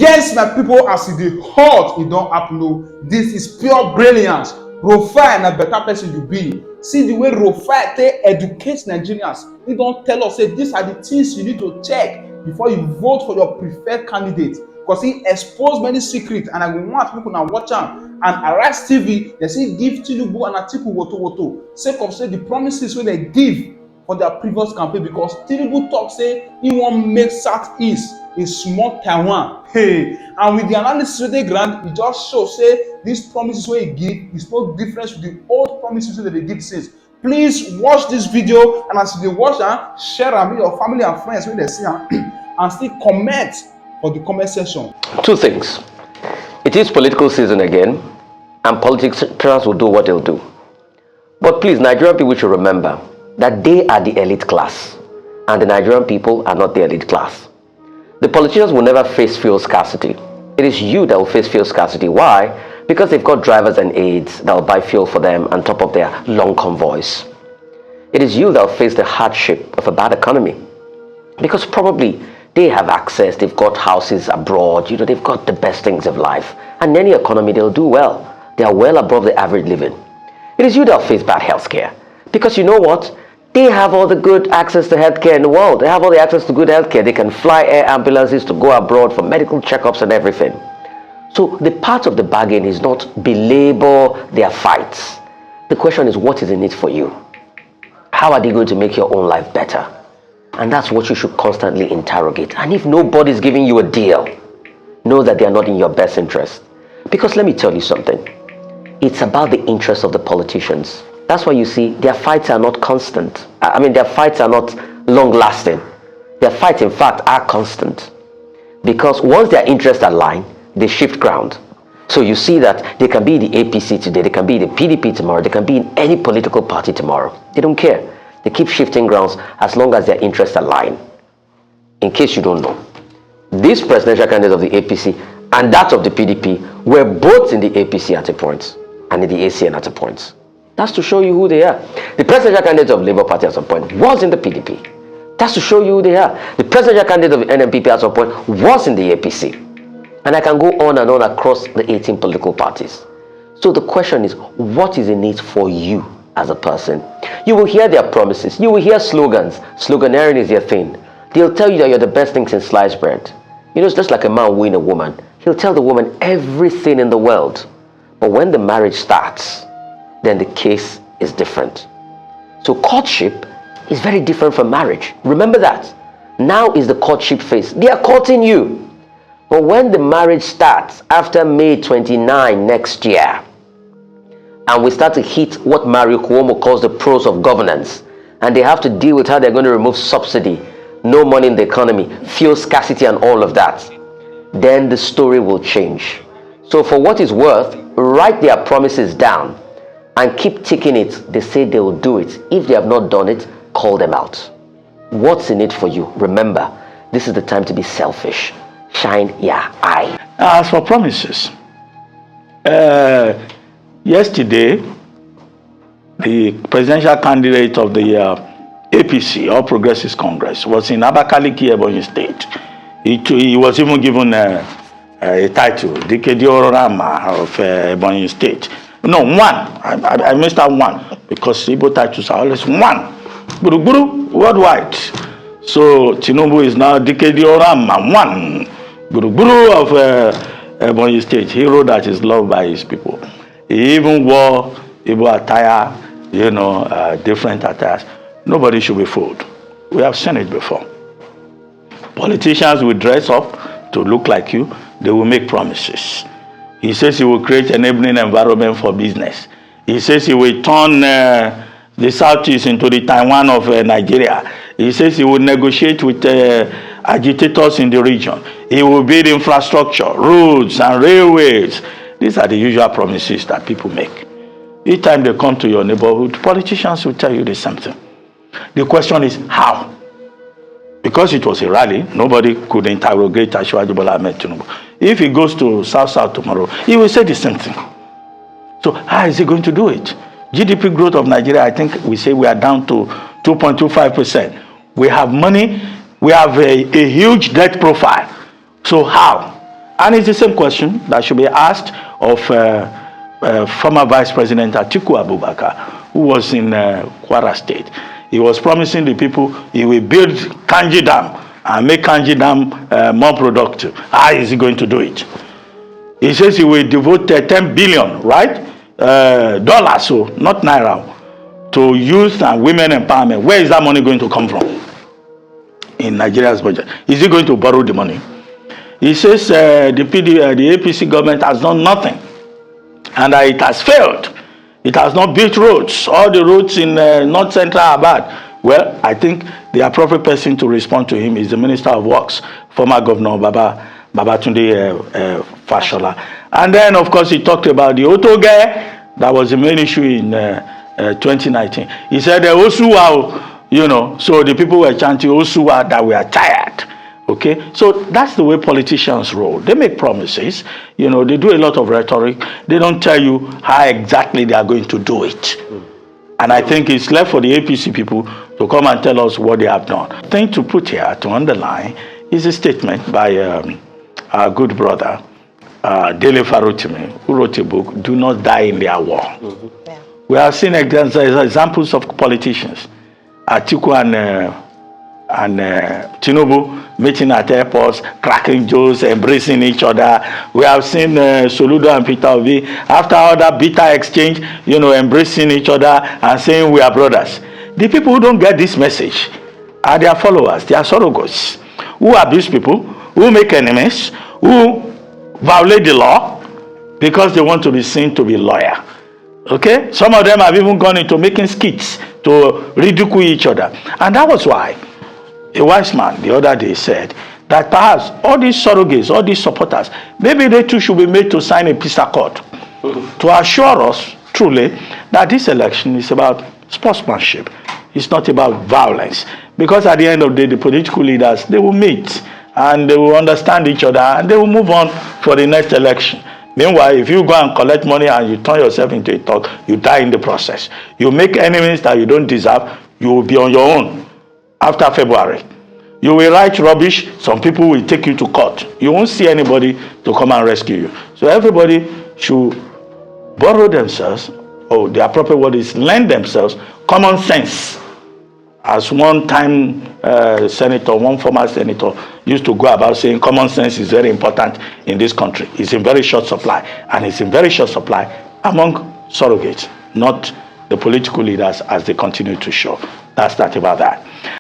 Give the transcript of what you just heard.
Yes, my people, as e dey hot, e don happen o. This is pure brilliance. Rufai na better person you be. See the way Rufai take educate Nigerians. He don tell us say these are the things you need to check before you vote for your preferred candidate. Because he expose many secrets, and I go want people na watch am. And Arise TV, they say give Tinubu and Atiku woto sake of say the promises wey they give for their previous campaign, because Tinubu talk say he wan make Southeast a small Taiwan. Hey, and with the analysis wey dey ground, e just show say these promises wey he give is no different with the old promises wey they give since. Please watch this video, and as you dey watch am, share am with your family and friends wey dey see am, and still comment for the comment section. Two things. It is political season again, and politicians will do what they'll do. But please, Nigerian people should remember that they are the elite class, and the Nigerian people are not the elite class. The politicians will never face fuel scarcity. It is you that will face fuel scarcity. Why? Because they've got drivers and aides that will buy fuel for them on top of their long convoys. It is you that will face the hardship of a bad economy, because probably they have access, they've got houses abroad, they've got the best things of life. And in any economy, they'll do well. They are well above the average living. It is you that will face bad healthcare, because you know what? They have all the good access to healthcare in the world. They have all the access to good healthcare. They can fly air ambulances to go abroad for medical checkups and everything. So the part of the bargain is not belabor their fights. The question is, what is in it for you? How are they going to make your own life better? And that's what you should constantly interrogate. And if nobody's giving you a deal, know that they are not in your best interest. Because let me tell you something. It's about the interests of the politicians. That's why you see their fights are not constant. Their fights are not long-lasting. Their fights, in fact, are constant. Because once their interests align, they shift ground. So you see that they can be the APC today, they can be the PDP tomorrow, they can be in any political party tomorrow. They don't care. They keep shifting grounds as long as their interests align. In case you don't know, this presidential candidate of the APC and that of the PDP were both in the APC at a point and in the ACN at a point. That's to show you who they are. The presidential candidate of Labour Party at some point was in the PDP. That's to show you who they are. The presidential candidate of the NMPP at some point was in the APC. And I can go on and on across the 18 political parties. So the question is, what is in it for you as a person? You will hear their promises. You will hear slogans. Sloganeering is their thing. They'll tell you that you're the best thing since sliced bread. It's just like a man wooing a woman. He'll tell the woman everything in the world. But when the marriage starts, then the case is different. So courtship is very different from marriage. Remember that. Now is the courtship phase. They are courting you. But when the marriage starts after May 29 next year, and we start to hit what Mario Cuomo calls the pros of governance, and they have to deal with how they're going to remove subsidy, no money in the economy, fuel scarcity and all of that, then the story will change. So for what it's worth, write their promises down and keep ticking it. They say they will do it. If they have not done it, call them out. What's in it for you? Remember, this is the time to be selfish. Shine your eye. As for promises, yesterday, the presidential candidate of the APC, All Progressives Congress, was in Abakaliki, Ebonyi State. He was even given a title, Dikedio Rama of Ebonyi State. No, one. I missed out one, because Igbo titles are always one. Guru, worldwide. So Tinubu is now Dikedio Rama, one. Guru of Ebonyi State. He wrote that is loved by his people. He even wore Igbo attire, different attires. Nobody should be fooled. We have seen it before. Politicians will dress up to look like you. They will make promises. He says he will create an enabling environment for business. He says he will turn the Southeast into the Taiwan of Nigeria. He says he will negotiate with agitators in the region. He will build infrastructure, roads and railways. These are the usual promises that people make. Each time they come to your neighborhood, politicians will tell you the same thing. The question is how? Because it was a rally, nobody could interrogate Asiwaju Bola Ahmed Tinubu. If he goes to South tomorrow, he will say the same thing. So how is he going to do it? GDP growth of Nigeria, I think we say we are down to 2.25%. We have money, we have a huge debt profile. So how? And it's the same question that should be asked of former Vice President Atiku Abubakar, who was in Kwara State. He was promising the people he will build Kanji Dam and make Kanji Dam more productive. How is he going to do it? He says he will devote 10 billion, right? Dollars, so not naira, to youth and women empowerment. Where is that money going to come from in Nigeria's budget? Is he going to borrow the money? He says the APC government has done nothing and it has failed. It has not built roads. All the roads in North Central are bad. Well, I think the appropriate person to respond to him is the Minister of Works, former Governor Babatunde Fashola. And then, of course, he talked about the Otoge. That was the main issue in 2019. He said, Osuwa, you know, so the people were chanting Osuwa that we are tired. Okay, so that's the way politicians roll. They make promises, you know, they do a lot of rhetoric. They don't tell you how exactly they are going to do it. And I think it's left for the APC people to come and tell us what they have done. The thing to put here, to underline, is a statement by our good brother, Dele Farotimi, who wrote a book, Do Not Die in Their War. Yeah. We have seen examples of politicians, Atiku and Tinubu meeting at airports, cracking jokes, embracing each other. We have seen Soludo and Peter Obi, after all that bitter exchange, you know, embracing each other and saying we are brothers. The people who don't get this message are their followers, they are surrogates, who abuse people, who make enemies, who violate the law because they want to be seen to be loyal. Okay? Some of them have even gone into making skits to ridicule each other. And that was why a wise man the other day said that perhaps all these surrogates, all these supporters, maybe they too should be made to sign a peace accord to assure us truly that this election is about sportsmanship. It's not about violence. Because at the end of the day, the political leaders, they will meet and they will understand each other and they will move on for the next election. Meanwhile, if you go and collect money and you turn yourself into a thug, you die in the process. You make enemies that you don't deserve, you will be on your own. After February, you will write rubbish, some people will take you to court. You won't see anybody to come and rescue you. So everybody should borrow themselves, or the appropriate word is lend themselves, common sense. As one time senator, one former senator used to go about saying common sense is very important in this country. It's in very short supply, and it's in very short supply among surrogates, not the political leaders as they continue to show. That's that about that.